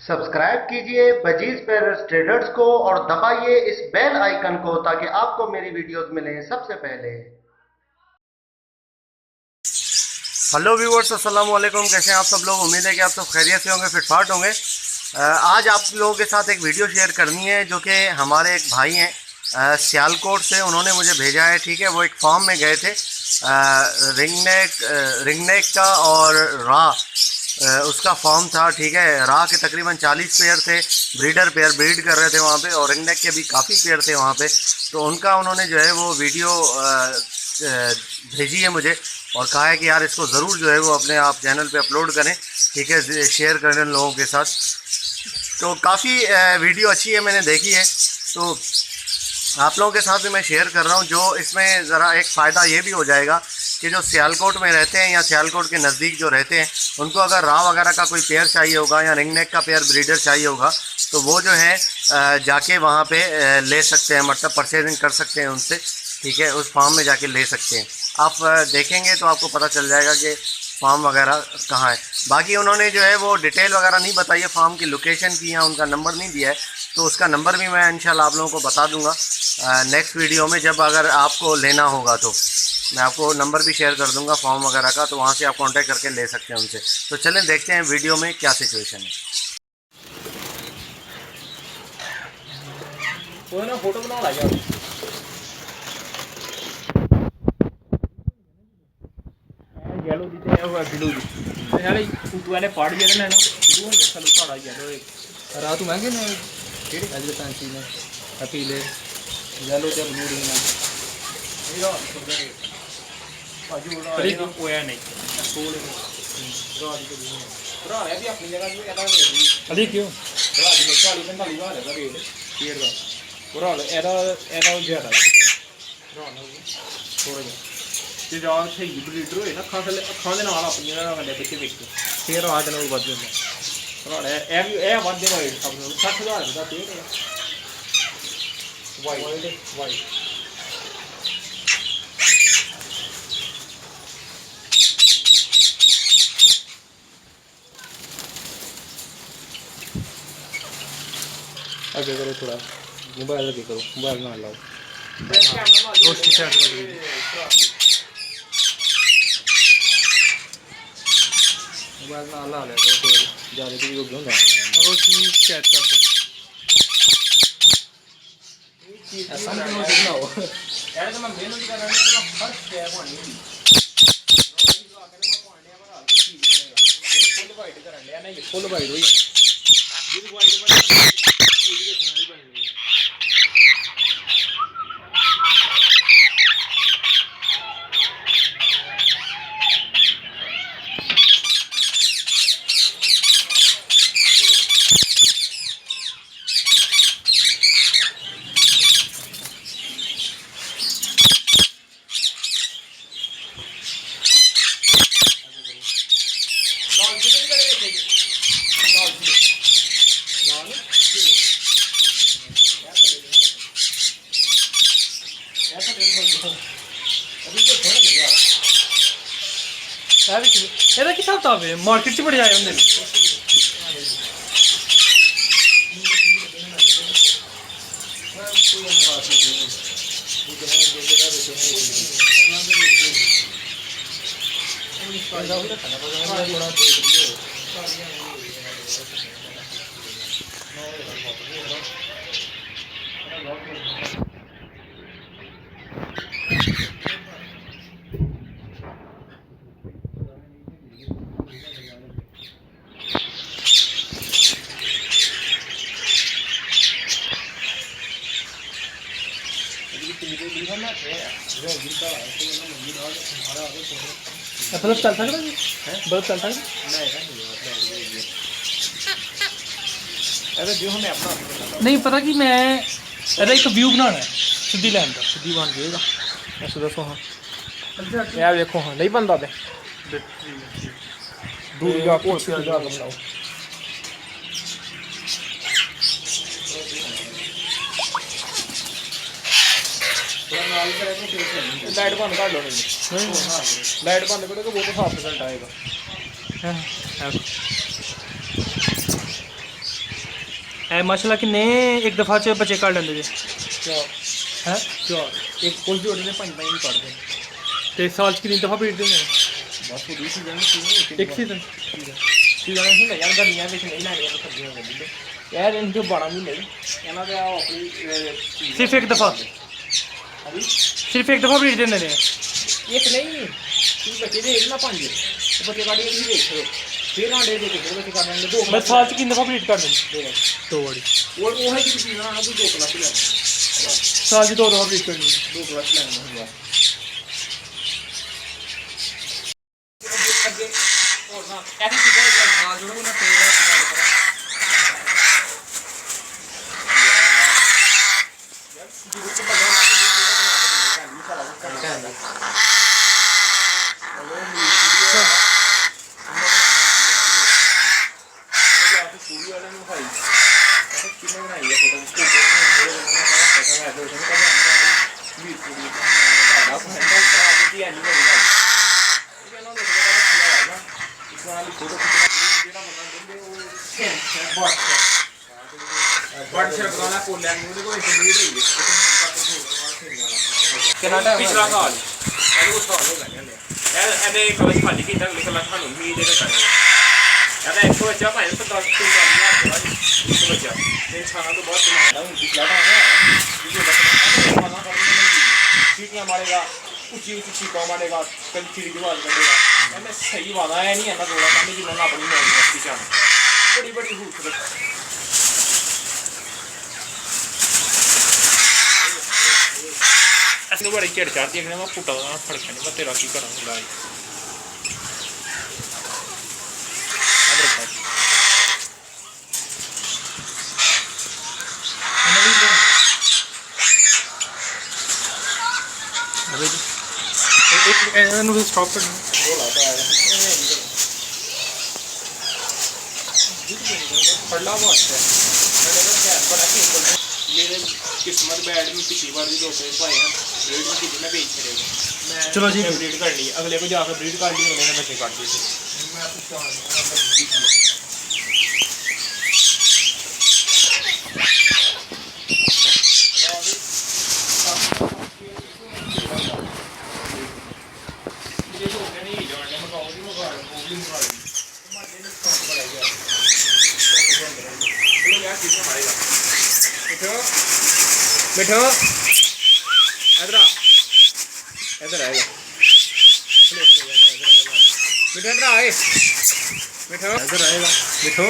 Subscribe कीजिए budgies पेरस traders को और दबाइए इस बेल आइकन को ताकि आपको मेरी वीडियोस मिलें सबसे पहले। हेलो व्यूअर्स, अस्सलाम वालेकुम। कैसे हैं आप सब लोग? उम्मीद है कि आप सब खैरियत से होंगे, फिटफाट होंगे। आज आप लोगों के साथ एक वीडियो शेयर करनी है जो कि हमारे एक भाई हैं सियालकोट से, उन्होंने मुझे भेजा है। ठीक है, वो एक फार्म में गए थे रिंगनेक का और उसका फॉर्म था। ठीक है, राह के तकरीबन 40 पेयर थे, ब्रीडर पेयर ब्रीड कर रहे थे वहाँ पे, और रिंगनेक के भी काफ़ी पेयर थे वहाँ पे। तो उनका उन्होंने जो है वो वीडियो भेजी है मुझे और कहा है कि यार इसको ज़रूर जो है वो अपने आप चैनल पे अपलोड करें। ठीक है, शेयर करें लोगों के साथ। तो काफ़ी वीडियो अच्छी है, मैंने देखी है, तो आप लोगों के साथ भी मैं शेयर कर रहा हूँ। जो इसमें ज़रा एक फ़ायदा ये भी हो जाएगा कि जो सियालकोट में रहते हैं या सियालकोट के नज़दीक जो रहते हैं, उनको अगर राह वगैरह का कोई पेयर चाहिए होगा या रिंगनेक का पेयर ब्रीडर चाहिए होगा तो वो जो है जाके वहाँ पे ले सकते हैं, मतलब परचेजिंग कर सकते हैं उनसे। ठीक है, उस फार्म में जाके ले सकते हैं। आप देखेंगे तो आपको पता चल जाएगा कि फार्म वगैरह कहाँ है। बाकी उन्होंने जो है वो डिटेल वगैरह नहीं बताई है फार्म की, लोकेशन की, या उनका नंबर नहीं दिया है। तो उसका नंबर भी मैं इंशाल्लाह आप लोगों को बता दूंगा नेक्स्ट वीडियो में, जब अगर आपको लेना होगा तो मैं आपको नंबर भी शेयर कर दूंगा फॉर्म वगैरह का, तो वहाँ से आप कांटेक्ट करके ले सकते हैं उनसे। तो चलें देखते हैं वीडियो में क्या सिचुएशन है। फोटो बना यार। येलो दी ते वो ब्लू दी ते नाले उतवाने पाड़ जेड़ा ना ब्लू ने सालू पाड़ा येलो एक रात महंगे ने केड़ी अजले फैंसी ने पीले येलो ते ब्लू दी ना ये बाजू वाला ये कोया नहीं फूल रात के दिन भरा है भी अपनी जगह भी एदा अली क्यों भरा दी 40 45 वाले का रेट शेर का भरा एदा एदा ज्यादा भरा ना थोड़ा जा ਜੇ ਜਾਂ ਸਹੀ ਬਰੀਡਰ ਹੋਏ ਨਾ ਅੱਖਾਂ ਦੇ ਨਾਲ ਆਪਣੀਆਂ ਗੰਡੇ ਪਿੱਛੇ ਵਿੱਚ ਫੇਰ ਆਹ ਦੇ ਨਾਲ ਵੱਧ ਜਾਂਦਾ ਭਰਾੜਾ ਇਹ ਵੱਧ ਦੇਗਾ ਰੇਟ ਸਭ ਨੂੰ 60000 ਦਾ ਪੇੜ ਹੈ ਵਾਈਟ आगे करो थोड़ा मोबाइल आगे करो, मोबाइल ना लाओ रोशनी से मोबाइल ना ला ले तो फिर ज़्यादा भी हो गया ना रोशनी चेक कर दो ऐसा नहीं हो सकता हो यार तो मैं मेन उनका रहने का हर स्टेप होनी है रोशनी आके ना पॉइंट है हमारा तो ठीक बनेगा ये फुल वाइट कर ले ना, ये फुल वाइट हुई है ये वाइट बन ये देखना ही बनेगी। ਇਹਦਾ ਕੀ ਹਿਸਾਬ ਹੈ? ਮਾਰਕੀਟ 'ਚ ਬੜੇ ਆਏ ਹੁੰਦੇ ਨੇ बल्ब चल सकता है? बल्ब चल सकता नहीं पता कि मैं एक व्यू बनाना है सीधी लाइन का, सीधी बन जाएगा ऐसे दसो। हाँ यार देखो, हाँ नहीं बनता दूर जाके बनाओ लाइट बंद कर लो, लाइट बंद करो तो वो तो 100% आएगा। ए माशाल्लाह किन्ने एक दफ़ा च बच्चे कढ़ लेंदे जे चार चार एक कुछ जोड़े ने 5 5 कर दे ते साल च कितनी दफ़ा ब्रीड देंदे बस वो दूसरी सीजन में एक सीजन सीजन ही नहीं यार गर्मियां ਵਿੱਚ ਨਹੀਂ ਲੈਣੀਆਂ ਤਾਂ ਸਬਜ਼ੀਆਂ ਦੇ ਦਿੰਦੇ ਯਾਰ ਇਹਨਾਂ 12 ਮਹੀਨੇ ਇਹਨਾਂ ਦੇ ਆਪਣੀ सिर्फ एक दफ़ा अभी सिर्फ एक दफ़ा ब्रीड देंदे ने एक नहीं तू बच्चे दे ना 5 बच्चे काटी ये देखो फिर आंडे दे के बच्चे काट लेंगे दो बस साल च कितनी दफ़ा ब्रीड कर देंगे दो बारी वो है कि सीजन आना तू 2 क्लास ले साल च दो दफ़ा ब्रीड करनी 2 क्लास लेना होगा आगे और ना ऐसे सीधा ना जोड़ो ना पिछला साल कुछ साल हो गए ਇਹਨੇ ਕਲਸ ਖਾਲੀ ਕੀਤਾ ਅਗਲੇ ਕਲਸ ਸਾਨੂੰ ਉਮੀਦ ਇਹਦੇ ਕਰੇ ਇਹਦਾ ਇੱਕ ਬੱਚਾ ਭਾਈ ਤਾਂ 10 ਤੋਂ 10000 ਦਾ ਇੱਕ ਬੱਚਾ ਤੇ ਛਾਣਾ ਤੋਂ ਬਹੁਤ ਡਿਮਾਂਡ ਆ ਹੁਣ ਪਿਛਲਾ ਤਾਂ ਹੈ ਜਿੱਥੇ ਬੱਚਾ ਖਾਣਾ ਕਰਨੇ ਸੀਟੀਆਂ ਮਾਰੇਗਾ ਉੱਚੀ ਉੱਚੀ ਚੀਕਾਂ ਮਾਰੇਗਾ ਕੰਚੀ ਦੀ ਆਵਾਜ਼ ਕੱਢੇਗਾ ਇਹਨੇ ਸਹੀ ਵਾਦਾ ਹੈ ਨਹੀਂ ਇਹਨਾਂ ਕੋਲ ਕੰਮ ਜਿੰਨਾ ਆਪਣੀ ਯੂਨੀਵਰਸਿਟੀ ਚ ਬੜੀ ਬੜੀ ਖੂਬਸੂਰਤ ਅਸੀਂ ਬੜੀ ਝੜ ਚੜਦੀ ਹੈ ਕਿ ਮੈਂ ਫੁੱਟਾ ਦਾ ਫੜਕਾ ਨਹੀਂ ਮੈਂ ਤੇਰਾ ਕੀ ਕਰਾਂਗਾ ਲਾਈ एक स्टॉप कर पढ़ला बहुत है बड़ा मेरे किस्मत बैड में पिछली बार भी 2 पेज पाए हैं रेड में कितने में बेच करेगा मैं चलो जी ब्रीड कर ली अगले को जाकर ब्रीड कर ली अगले ने बच्चे काट दिए मैं मिठो इधर आ इधर आएगा मिठो इधर आए मिठो इधर आएगा मिठो